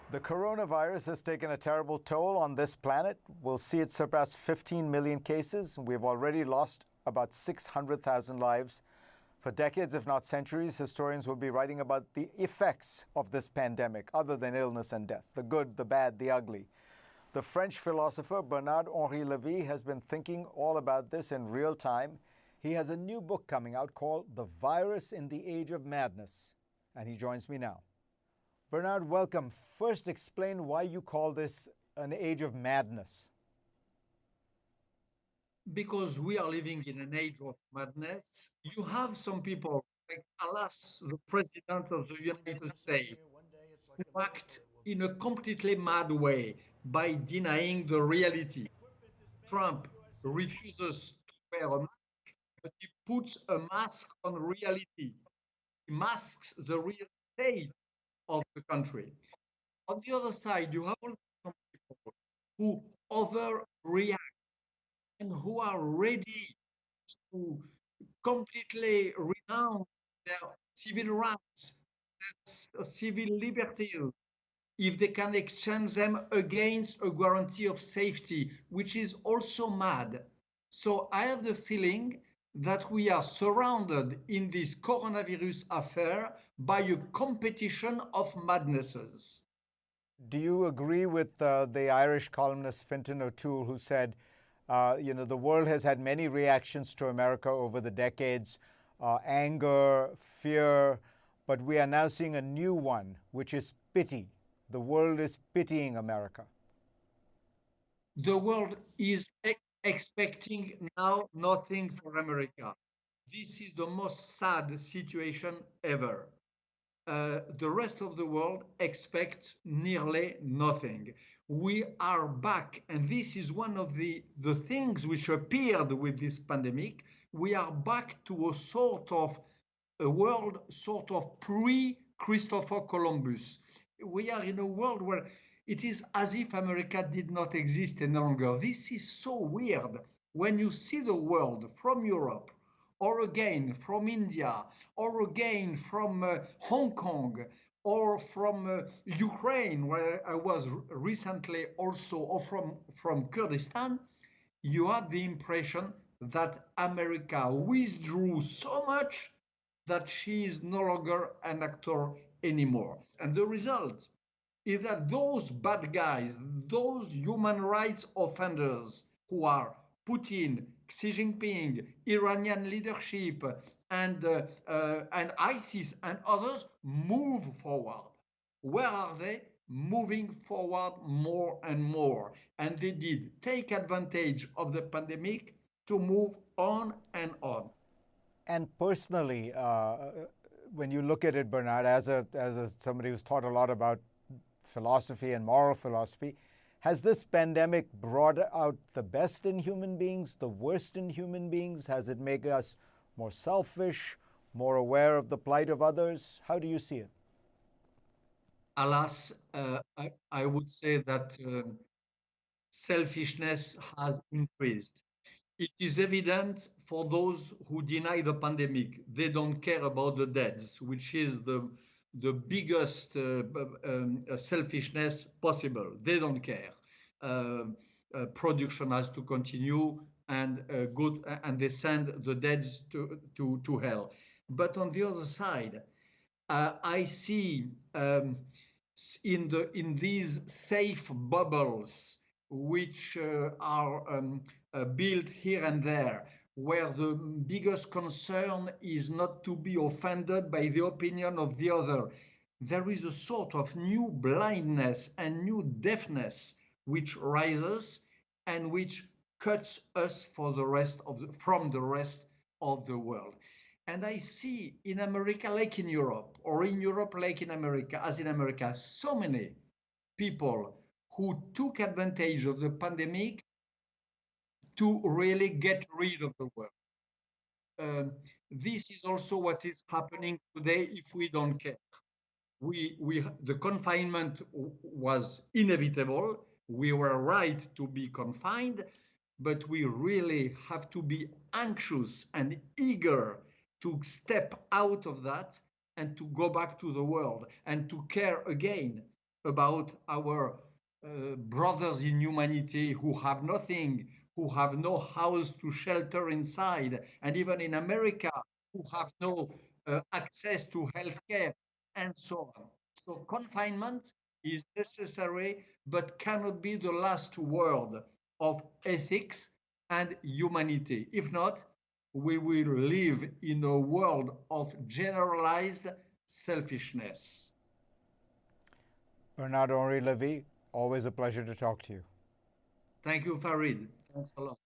The coronavirus has taken a terrible toll on this planet. We'll see it surpass 15 million cases. We've already lost about 600,000 lives. For decades, if not centuries, historians will be writing about the effects of this pandemic, other than illness and death, the good, the bad, the ugly. The French philosopher Bernard-Henri Lévy has been thinking all about this in real time. He has a new book coming out called The Virus in the Age of Madness, and he joins me now. Bernard, welcome. First, explain why you call this an age of madness. Because we are living in an age of madness. You have some people, like, alas, the President of the United States, who act in a completely mad way by denying the reality. Trump refuses to wear a mask, but he puts a mask on reality. He masks the real state of the country. On the other side, you have also some people who overreact and who are ready to completely renounce their civil rights, their civil liberties, if they can exchange them against a guarantee of safety, which is also mad. So I have the feeling that we are surrounded in this coronavirus affair by a competition of madnesses. Do you agree with the Irish columnist Fintan O'Toole, who said, the world has had many reactions to America over the decades, anger, fear, but we are now seeing a new one, which is pity. The world is pitying America. The world is expecting now nothing for America. This is the most sad situation ever. The rest of the world expects nearly nothing. We are back, and this is one of the things which appeared with this pandemic. We are back to a world sort of pre-Christopher Columbus. We are in a world where it is as if America did not exist any longer. This is so weird. When you see the world from Europe, or again from India, or again from Hong Kong, or from Ukraine, where I was recently also, or from Kurdistan, you have the impression that America withdrew so much that she is no longer an actor anymore. And the result is that those bad guys, those human rights offenders who are Putin, Xi Jinping, Iranian leadership, and ISIS and others move forward. Where are they? Moving forward more and more. And they did take advantage of the pandemic to move on and on. And personally, when you look at it, Bernard, as somebody who's thought a lot about philosophy and moral philosophy, has this pandemic brought out the best in human beings, the worst in human beings? Has it made us more selfish, more aware of the plight of others? How do you see it? Alas, I would say that selfishness has increased. It is evident for those who deny the pandemic. They don't care about the deaths, which is the biggest selfishness possible. They don't care. Production has to continue, and they send the deads to hell. But on the other side, I see in these safe bubbles which are built here and there, where the biggest concern is not to be offended by the opinion of the other. There is a sort of new blindness and new deafness which rises and which cuts us from the rest of the world. And I see in America, like in Europe, or in Europe, like in America, as in America, so many people who took advantage of the pandemic to really get rid of the world. This is also what is happening today if we don't care. The confinement was inevitable. We were right to be confined, but we really have to be anxious and eager to step out of that and to go back to the world and to care again about our brothers in humanity who have nothing, who have no house to shelter inside, and even in America, who have no access to healthcare, and so on. So confinement is necessary, but cannot be the last word of ethics and humanity. If not, we will live in a world of generalized selfishness. Bernard-Henri Lévy, always a pleasure to talk to you. Thank you, Fareed. Thanks a lot.